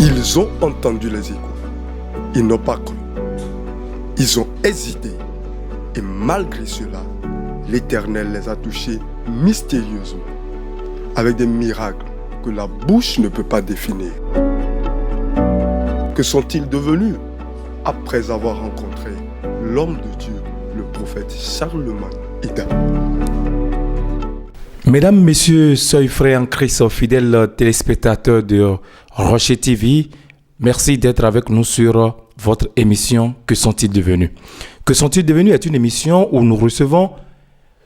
Ils ont entendu les échos. Ils n'ont pas cru. Ils ont hésité. Et malgré cela, l'Éternel les a touchés mystérieusement, avec des miracles que la bouche ne peut pas définir. Que sont-ils devenus après avoir rencontré l'homme de Dieu, le prophète Charlemagne Ida? Mesdames, Messieurs, sœurs et frères en Christ, fidèles téléspectateurs de Rocher TV, merci d'être avec nous sur votre émission « Que sont-ils devenus ?» Que sont-ils devenus est une émission où nous recevons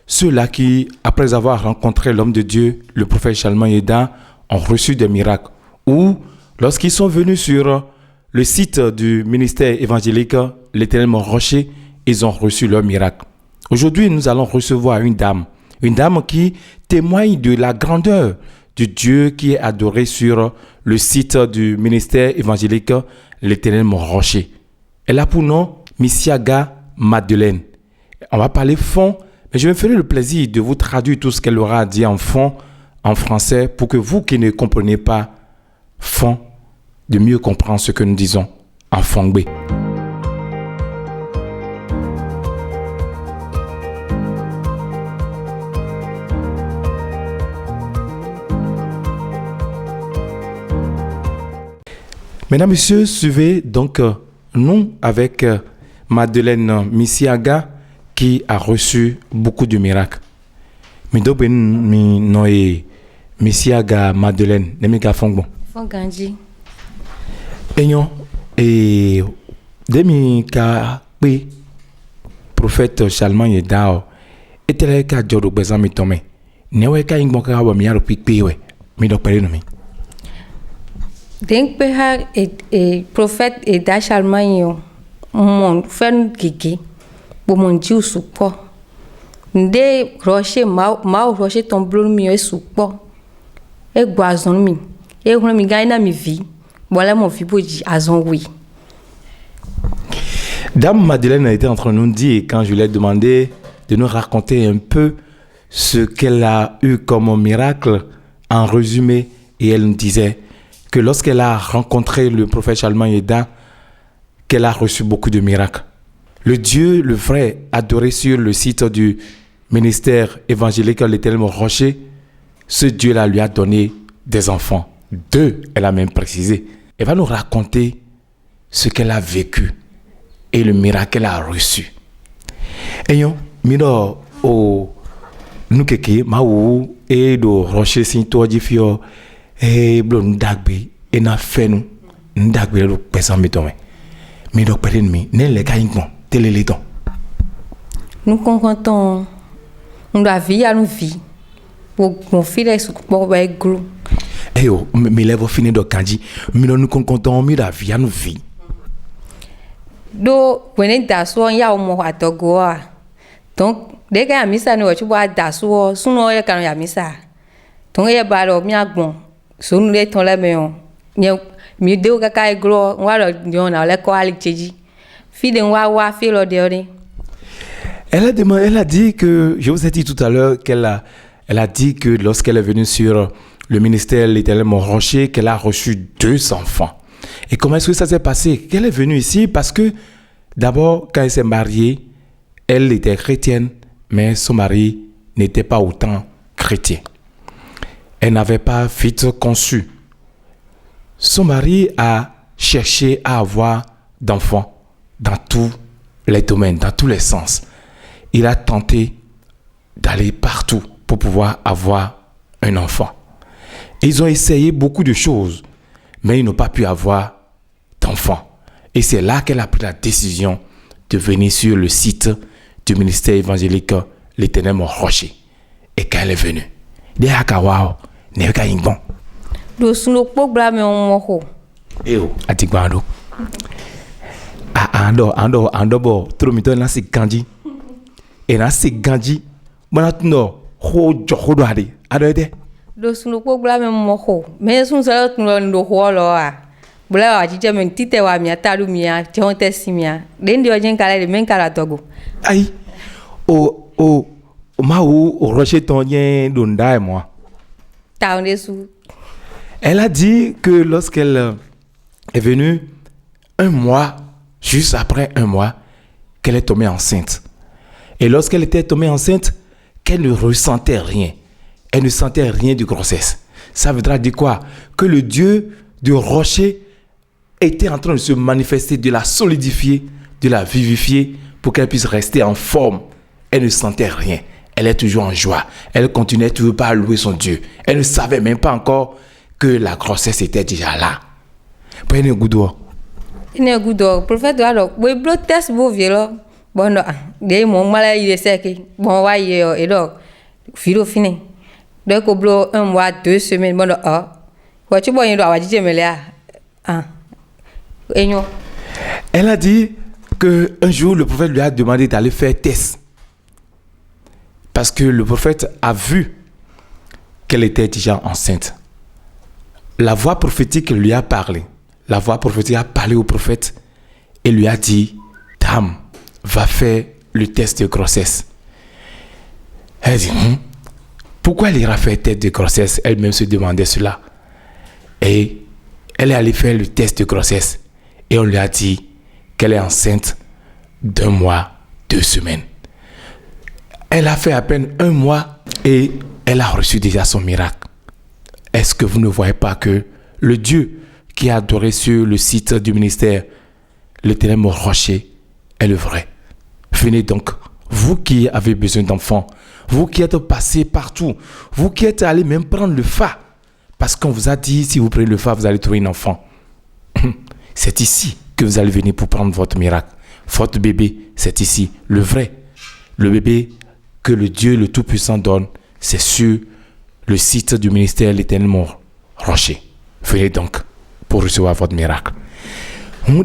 ceux-là qui, après avoir rencontré l'homme de Dieu, le prophète Charlemagne Ida, ont reçu des miracles. Ou lorsqu'ils sont venus sur le site du ministère évangélique, l'Éternel Rocher, ils ont reçu leur miracle. Aujourd'hui, nous allons recevoir une dame qui témoigne de la grandeur du Dieu qui est adoré sur le site du ministère évangélique, l'Éternel Rocher. Elle a pour nom Misiaga Madeleine. On va parler fond, mais je me ferai le plaisir de vous traduire tout ce qu'elle aura à dire en fond, en français, pour que vous qui ne comprenez pas fond, de mieux comprendre ce que nous disons en fongbe. Mesdames, Messieurs, suivez donc nous avec Madeleine Misiaga qui a reçu beaucoup de miracles. Misiaga Madeleine, Nemika Fongbo. Fongandji. Et demi ka pe prophète Charlemagne Ida etele ka jodo gbezan mi tome newe ka ingbon ka wa mi aro pipe we mi do pere no mi. Donc, le prophète Ida Charlemagne, mon frère Gigi, pour mon Dieu support. Ndé rocher, ma rocher tombe mi support. Et boison mi. Et on mi gagne mi vie. Voilà mon vie pour dire azon oui. Dame Madeleine a été entre nous dire quand je lui ai demandé de nous raconter un peu ce qu'elle a eu comme miracle en résumé, et elle nous disait que lorsqu'elle a rencontré le prophète Charlemagne Ida, qu'elle a reçu beaucoup de miracles. Le Dieu, le vrai, adoré sur le site du ministère évangélique l'Éternel Rocher, ce Dieu-là lui a donné des enfants. 2, elle a même précisé. Elle va nous raconter ce qu'elle a vécu et le miracle qu'elle a reçu. Et miro o nukeke maou et do Rocher sinto fio et blo ndagbe et na fenu ndagbe lo pesa mitome mi do pere mi ne le ka ingbon tele le ton Nous comptons la vie à nous vie pour mon fils pour ba gros. Eh yo mi levo fini do kanji mi no nous comptons mi la vie à nous vie Do wene daso ya o mo atogo a. Donc dès que amisa no chu ba daso suno ya kan ya misa. Donc ya ba lo mi agbon so nu le ton le meon. Mi de o kaka e gro wa lo yon na le ko ali cheji. Fi de wa fi lo de ori. Elle a dit que, je vous ai dit tout à l'heure elle a dit que lorsqu'elle est venue sur le ministère l'Éternel Rocher, qu'elle a reçu 2 enfants. Et comment est-ce que ça s'est passé? Qu'elle est venue ici parce que d'abord, quand elle s'est mariée, elle était chrétienne, mais son mari n'était pas autant chrétien. Elle n'avait pas vite conçu. Son mari a cherché à avoir d'enfants dans tous les domaines, dans tous les sens. Il a tenté d'aller partout pour pouvoir avoir un enfant. Ils ont essayé beaucoup de choses, mais ils n'ont pas pu avoir d'enfant. Et c'est là qu'elle a pris la décision de venir sur le site du ministère évangélique l'Éternel Rocher. Et quand elle est venue, des hakawao, ne ka ingbon. Do suno po bla me on ho. Eo, atigbando. Ando bo, tromito na si kanji. Et na si kanji, bonatuno ho johodo ade. Adoede. Do suno po bla me mo ho. Me sun sa no ho lo a. Bla wa jije men tite wa mi atalu mi a, jonte simia. Den di ojen kala de men kala togo. Aïe. Maou, au rocher tonien d'Onda et moi. Sous. Elle a dit que lorsqu'elle est venue un mois, juste après un mois, qu'elle est tombée enceinte. Et lorsqu'elle était tombée enceinte, qu'elle ne ressentait rien. Elle ne sentait rien de grossesse. Ça voudra dire quoi? Que le Dieu du rocher était en train de se manifester, de la solidifier, de la vivifier pour qu'elle puisse rester en forme. Elle ne sentait rien. Elle est toujours en joie. Elle continuait toujours pas à louer son Dieu. Elle ne savait même pas encore que la grossesse était déjà là. Prenez un goût d'eau. Il est good dog. Prophète alors, we blow test beau vieux bon non, des mon mal il est sec. Bon ouais et donc, filo fini. Donc au blow 1 mois 2 semaines bon ah. Quoi tu vois il doit dire mais là. Ah. Et non. Elle a dit que un jour le prophète lui a demandé d'aller faire test. Parce que le prophète a vu qu'elle était déjà enceinte. La voix prophétique lui a parlé. La voix prophétique a parlé au prophète et lui a dit, dame, va faire le test de grossesse. Elle dit, pourquoi elle ira faire le test de grossesse? Elle-même se demandait cela. Et elle est allée faire le test de grossesse et on lui a dit qu'elle est enceinte d'1 mois, 2 semaines. Elle a fait à peine 1 mois et elle a reçu déjà son miracle. Est-ce que vous ne voyez pas que le Dieu qui est adoré sur le site du ministère, l'Éternel mon rocher, est le vrai? Venez donc, vous qui avez besoin d'enfants, vous qui êtes passés partout, vous qui êtes allés même prendre le phare, parce qu'on vous a dit, si vous prenez le phare, vous allez trouver un enfant. C'est ici que vous allez venir pour prendre votre miracle. Votre bébé, c'est ici, le vrai. Le bébé que le Dieu le Tout-Puissant donne, c'est sur le site du ministère l'Éternel mon rocher. Venez donc pour recevoir votre miracle. Bon,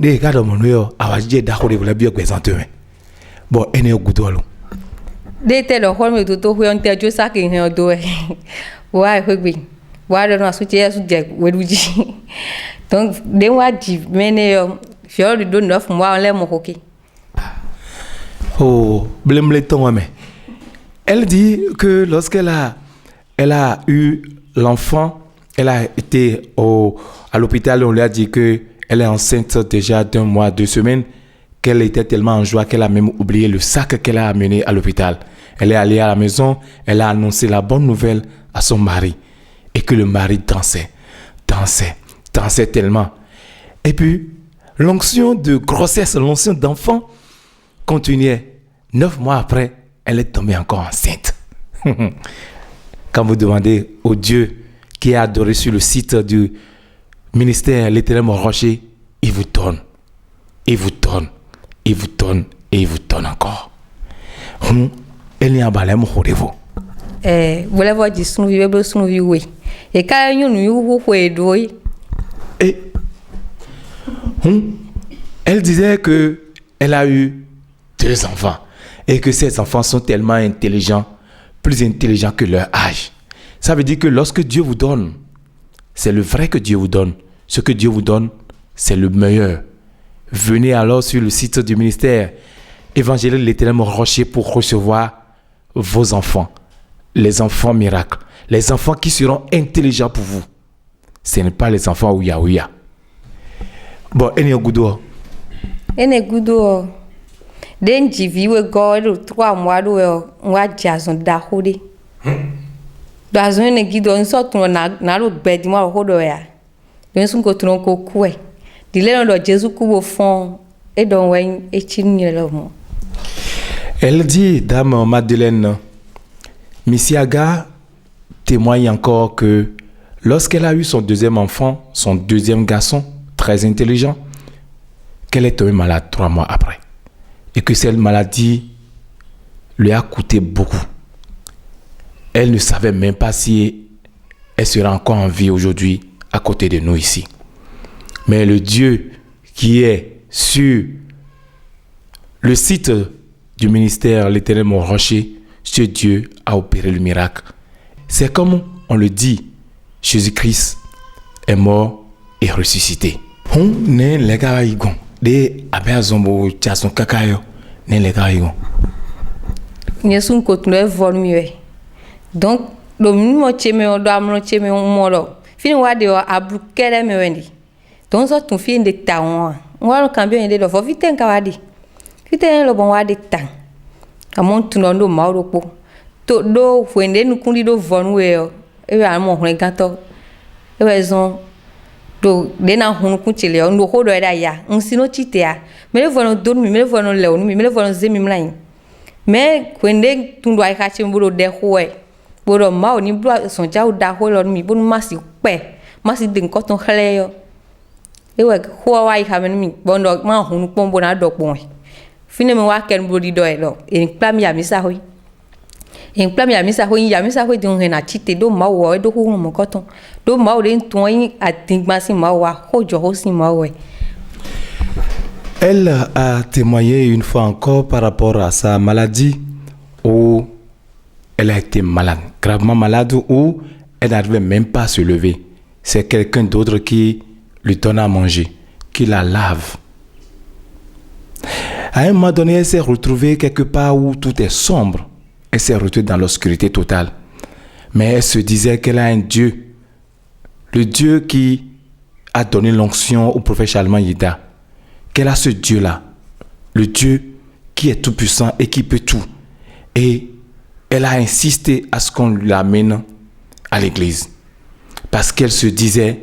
elle est au goût de l'eau. Dete lo hol me to hu on te jo sakin he do e. Wa hugbi. Wa do na su je su je weduji. Donc de wa di mene yo fior do 9 mois on le mo hoki. Oh, blême ton mais. Elle dit que lorsqu'elle a eu l'enfant, elle a été à l'hôpital, on lui a dit que elle est enceinte déjà d'1 mois, 2 semaines, qu'elle était tellement en joie qu'elle a même oublié le sac qu'elle a amené à l'hôpital. Elle est allée à la maison, elle a annoncé la bonne nouvelle à son mari et que le mari dansait tellement. Et puis, l'onction de grossesse, l'onction d'enfant continuait. 9 mois après, elle est tombée encore enceinte. Quand vous demandez au Dieu qui est adoré sur le site du ministère l'Éternel mon rocher, il vous donne, il vous donne, il vous donne et il vous donne encore. Elle n'y a pas l'air de vous. Voilà voir du sunu vive sunu viwe. Et quand nous nous huedoi. Et elle disait que elle a eu 2 enfants et que ces enfants sont tellement intelligents, plus intelligents que leur âge. Ça veut dire que lorsque Dieu vous donne, c'est le vrai que Dieu vous donne. Ce que Dieu vous donne, c'est le meilleur. Venez alors sur le site du ministère Évangile l'Éternel mon rocher pour recevoir vos enfants. Les enfants miracles. Les enfants qui seront intelligents pour vous. Ce n'est pas les enfants ouya ouya. Bon, elle est au goudou. Elle est goudou. Den jiviwe go 3 mois do wa jason da hode. Dazon ne gido nso tun na lo gbedi mo hodo ya. Den sun ko tun ko ku e. Dile no do Jésus ku bo fon e don wen e chinye lo mo. Elle dit, Dame Madeleine, Missiaga témoigne encore que lorsqu'elle a eu son 2e enfant, son 2e garçon, très intelligent, qu'elle est tombée malade 3 mois après. Et que cette maladie lui a coûté beaucoup. Elle ne savait même pas si elle sera encore en vie aujourd'hui à côté de nous ici. Mais le Dieu qui est sur le site du ministère l'Éternel mon rocher, ce Dieu a opéré le miracle. C'est comme on le dit, Jésus-Christ est mort et ressuscité. On ne les gars igon de abazombo chason kakayo ne les gars igon. Yesu continue volume. Donc le minimo cheme o do amno cheme o moro. Fini wa de o abru kere me wendi. donc so ton fille de taon ngwa cambio de do vite nkawadi vite lo bon wadi tan amon tuno ndo mauro po to do fuende nu kundi do vonu e amo hon gato e wezon do de na hun kun chile on do hodo da ya nsino chitea me le vono don mi me le vono le on mi me le vono zemi mlain me kwende tundo ai ka chimbulo de hoe boro ma oni bro son ja da ho lo mi bonu masi pe masi de nko ton hele yo e we ho wa ka me mi bondo ma hun pombo na do pon fine me wa ken bro di do e lo en plam ya mi sa ho en plam ya mi sa ho di on na chite do ma wo do ho mo koton do ma o de ton yin atingba si ma wa ho jo ho si ma we. Elle a témoigné une fois encore par rapport à sa maladie où elle a été malade, gravement malade, où elle n'arrivait même pas à se lever. C'est quelqu'un d'autre qui lui donne à manger, qui la lave. À un moment donné, elle s'est retrouvée quelque part où tout est sombre. Elle s'est retrouvée dans l'obscurité totale. Mais elle se disait qu'elle a un Dieu, le Dieu qui a donné l'onction au prophète Chalman Yida. Qu'elle a ce Dieu-là, le Dieu qui est tout-puissant et qui peut tout. Et elle a insisté à ce qu'on l'amène à l'église. Parce qu'elle se disait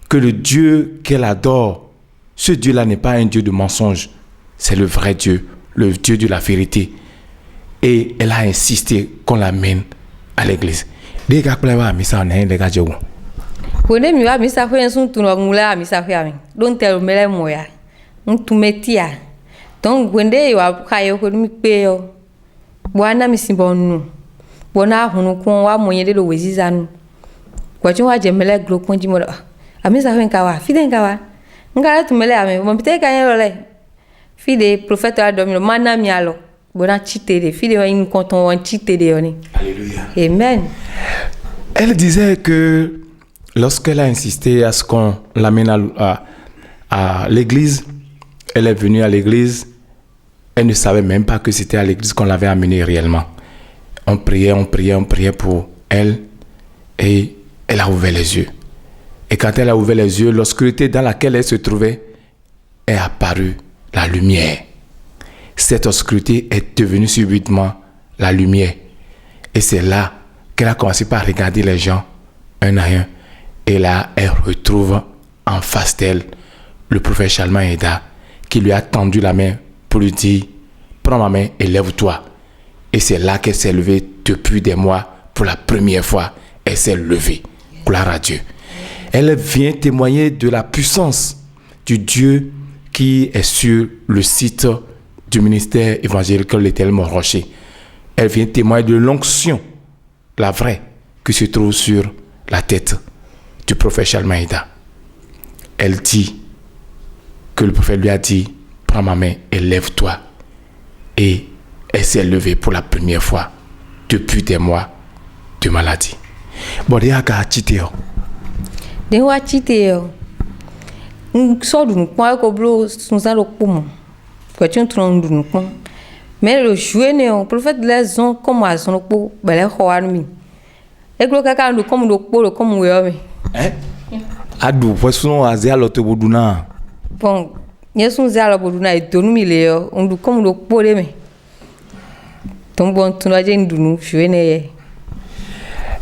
que le Dieu qu'elle adore, ce Dieu-là n'est pas un Dieu de mensonge. C'est le vrai Dieu, le Dieu de la vérité. Et elle a insisté qu'on l'amène à l'église. Les gars, les gars, Kone mi wa misa ho ensun tuno ngula misa ho ami. Don tell mele moya. Ntu metia. Don gwende wa kayo ko mi pe yo. Bwana mi simbonu. Bona hunu ko wa monye de lo wezizanu. Kwa chwa jemele gro konji mo. Amisa ho nkawa, fide nkawa. Ngala tumele ame, mo pite kanyo le. Fide prophète a dormi mana mi alo. Bona chite de fide wa in konton wan chite de yoni. Alléluia. Amen. Elle disait que lorsqu'elle a insisté à ce qu'on l'amène à l'église, elle est venue à l'église, elle ne savait même pas que c'était à l'église qu'on l'avait amenée réellement. On priait pour elle et elle a ouvert les yeux. Et quand elle a ouvert les yeux, l'obscurité dans laquelle elle se trouvait est apparue la lumière. Cette obscurité est devenue subitement la lumière. Et c'est là qu'elle a commencé par regarder les gens un à un. Et là, elle retrouve en face d'elle le prophète Chalman Yida qui lui a tendu la main pour lui dire « Prends ma main et lève-toi ». Et c'est là qu'elle s'est levée depuis des mois. Pour la première fois, elle s'est levée. Gloire à Dieu. Elle vient témoigner de la puissance du Dieu qui est sur le site du ministère évangélique l'Éternel Mont-Rocher. Elle vient témoigner de l'onction, la vraie, qui se trouve sur la tête du prophète Chalman Yida. Elle dit que le prophète lui a dit « Prends ma main et lève-toi ». Et elle s'est levée pour la première fois depuis des mois de maladie. Bon, il y a un petit peu. De wa chite yo. So dunu kwa ko blo sunza lo pomo. Ko tun tun dunu kwa. Mais le jouer ne on prophète les ont comme à son po bele ho mi. E glo kaka ndo comme do po lo comme we yo. Adu poisson azia loto boduna. Bon, yesun za lo boduna e donu mi le yo, on do comme do po le me. Ton bon tun aje ndunu jouer ne ye.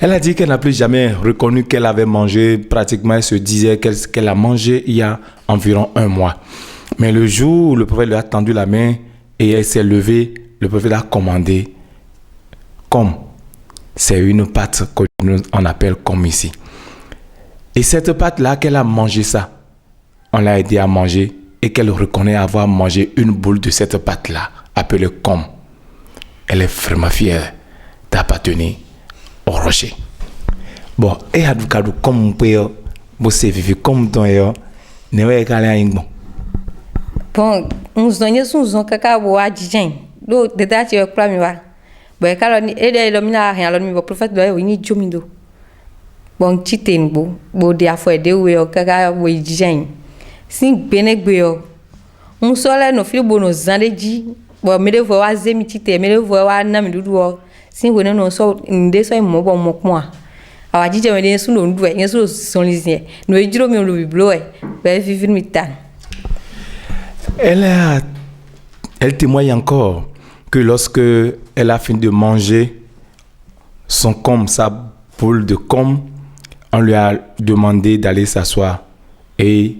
Elle a dit qu'elle n'a plus jamais reconnu qu'elle avait mangé. Pratiquement, elle se disait qu'elle a mangé il y a environ 1 mois. Mais le jour où le prophète lui a tendu la main et elle s'est levée, le prophète a commandé comme. C'est une pâte qu'on appelle comme ici. Et cette pâte-là, qu'elle a mangé ça, on l'a aidé à manger et qu'elle reconnaît avoir mangé une boule de cette pâte-là, appelée comme. Elle est vraiment fière d'appartenir au rocher. Bon, et à du comme peut bosser vivre comme dans yo, ne ouais calé ingbo. Bon, uns donye sun kaka bo ajijen. Do de dati yo kula mi wa. Bo kala ni ede lo mina ha lo mi bo prophet do yo ni jomindo. Bon chiten bo de afo de we yo kaka bo ajijen. Sin benegbe yo. Un sole no fili bo no zandeji. Bo me de vo wa zemi chite, me de vo wa na mi dudu o. Sin we no so nde so mo bo mo kwa. awa jije me de su no ndu e su son lisie no ejiro mi lo biblo e be fi film tan. Elle témoigne encore que lorsque elle a fini de manger son com, sa boule de com, on lui a demandé d'aller s'asseoir. Et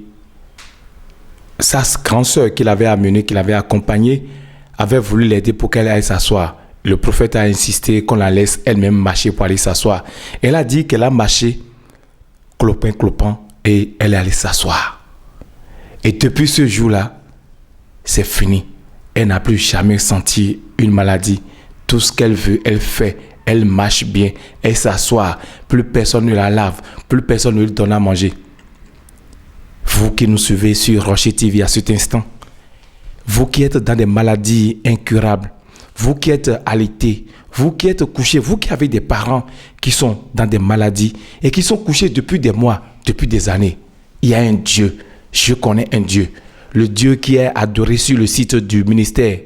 sa grande sœur qu'il avait amenée, qu'il avait accompagnée, avait voulu l'aider pour qu'elle aille s'asseoir. Le prophète a insisté qu'on la laisse elle-même marcher pour aller s'asseoir. Elle a dit qu'elle a marché, clopin, et elle est allée s'asseoir. Et depuis ce jour-là, c'est fini. Elle n'a plus jamais senti une maladie. Tout ce qu'elle veut, elle fait. Elle marche bien. Elle s'assoit. Plus personne ne la lave. Plus personne ne lui donne à manger. Vous qui nous suivez sur Rocher TV à cet instant, vous qui êtes dans des maladies incurables, vous qui êtes alités, vous qui êtes couchés, vous qui avez des parents qui sont dans des maladies et qui sont couchés depuis des mois, depuis des années, il y a un Dieu. Je connais un Dieu. Le Dieu qui est adoré sur le site du ministère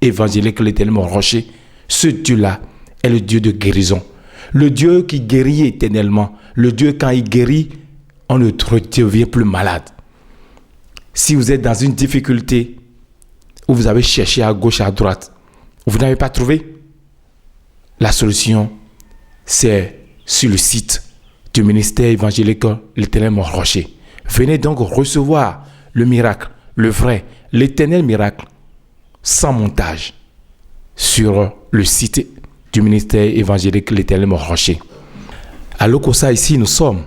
évangélique l'Éternel mon rocher. Ce Dieu-là est le Dieu de guérison. Le Dieu qui guérit éternellement. Le Dieu, quand il guérit, on ne devient plus malade. Si vous êtes dans une difficulté où vous avez cherché à gauche, à droite, vous n'avez pas trouvé, la solution, c'est sur le site du ministère évangélique l'Éternel mon rocher. Venez donc recevoir le miracle, le vrai, l'éternel miracle, sans montage, sur le site du ministère évangélique l'Éternel mon rocher. À Lokossa, ici, nous sommes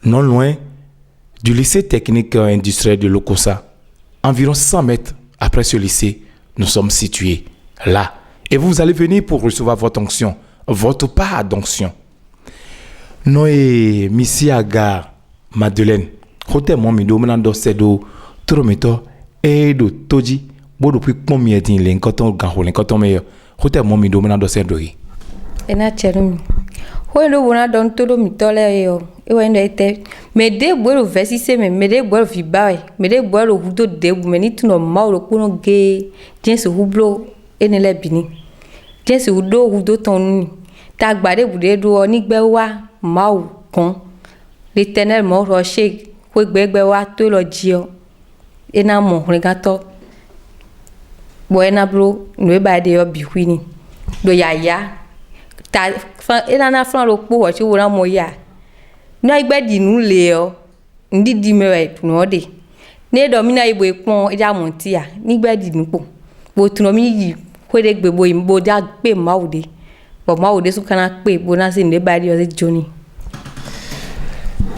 non loin du lycée technique industriel de Lokossa. Environ 100 mètres après ce lycée, nous sommes situés là. Et vous allez venir pour recevoir votre onction, votre part d'onction. Noé, Misiaga, Madeleine, Hotel Momido, Menando Sedo, Trometo, Edo, Toji, Bodo Pui Pomiedin, Lenkoton, Gaho, Lenkoton Meyer, Hotel Momido, Menando Sedo. Ena cherumi. Hoelo wona don todo mitole yo. Ewa ndo ete. Me de boiro versi se me de boiro vibawe. Me de boiro hudo de bu me ni tuno mauro kuno ge. Jense hublo enele bini. Jense hudo tonu. Ta gbade bude do nigbe wa mau kon. L'Éternel mon rocher. Ko gbegbe wa to lo jio. Ena mo regato. Bo ena bro no ba de yo biwini. Do ya. Ta ena fran lo po wo ti wo ran mo ya na igbe di nu le o ndidi mewe no de ne do mi na ibo epon eja mo ti ya ni igbe di nu po bo tuno mi yi ko de gbe bo imbo ja pe maude bo maude su kana pe bo na se ne ba di o se joni.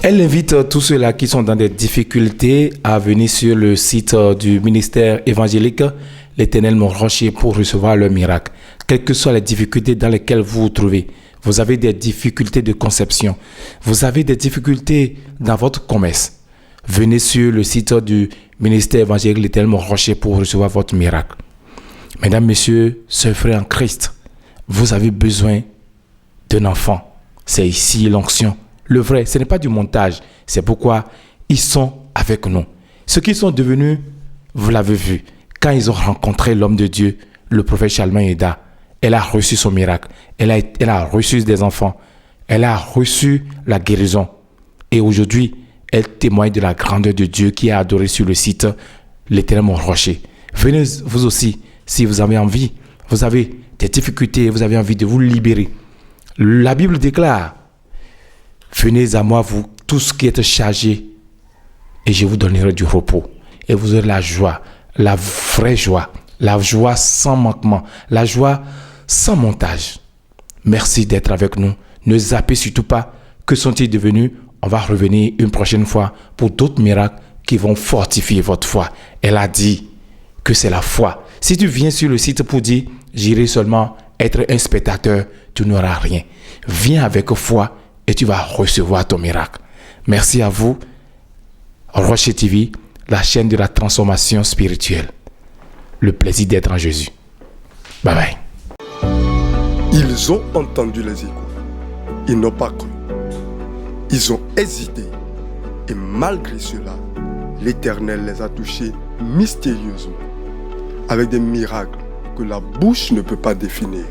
Elle invite tous ceux-là qui sont dans des difficultés à venir sur le site du ministère évangélique l'Éternel mon rocher pour recevoir le miracle. Quelles que soient les difficultés dans lesquelles vous vous trouvez, vous avez des difficultés de conception, vous avez des difficultés dans votre commerce, venez sur le site du ministère évangélique l'Éternel mon rocher pour recevoir votre miracle. Mesdames, messieurs, sœurs, frères en Christ, vous avez besoin d'un enfant. C'est ici l'onction. Le vrai, ce n'est pas du montage. C'est pourquoi ils sont avec nous. Ce qu'ils sont devenus, vous l'avez vu. Quand ils ont rencontré l'homme de Dieu, le prophète Charlemagne Eda, elle a reçu son miracle. Elle a reçu des enfants. Elle a reçu la guérison. Et aujourd'hui, elle témoigne de la grandeur de Dieu qui est adoré sur le site l'Éternel mon rocher. Venez vous aussi, si vous avez envie, vous avez des difficultés, vous avez envie de vous libérer. La Bible déclare, venez à moi, vous tous qui êtes chargés, et je vous donnerai du repos. Et vous aurez la joie, la vraie joie, la joie sans manquement, la joie sans montage. Merci d'être avec nous. Ne zappez surtout pas. Que sont-ils devenus? On va revenir une prochaine fois pour d'autres miracles qui vont fortifier votre foi. Elle a dit que c'est la foi. Si tu viens sur le site pour dire « J'irai seulement être un spectateur », tu n'auras rien. Viens avec foi et tu vas recevoir ton miracle. Merci à vous. Rocher TV, la chaîne de la transformation spirituelle. Le plaisir d'être en Jésus. Bye bye. Ils ont entendu les échos. Ils n'ont pas cru. Ils ont hésité. Et malgré cela, l'Éternel les a touchés mystérieusement, avec des miracles que la bouche ne peut pas définir.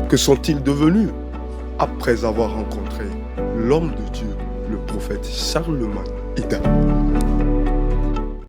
Que sont-ils devenus? après avoir rencontré l'homme de Dieu, le prophète Charlemagne Ida.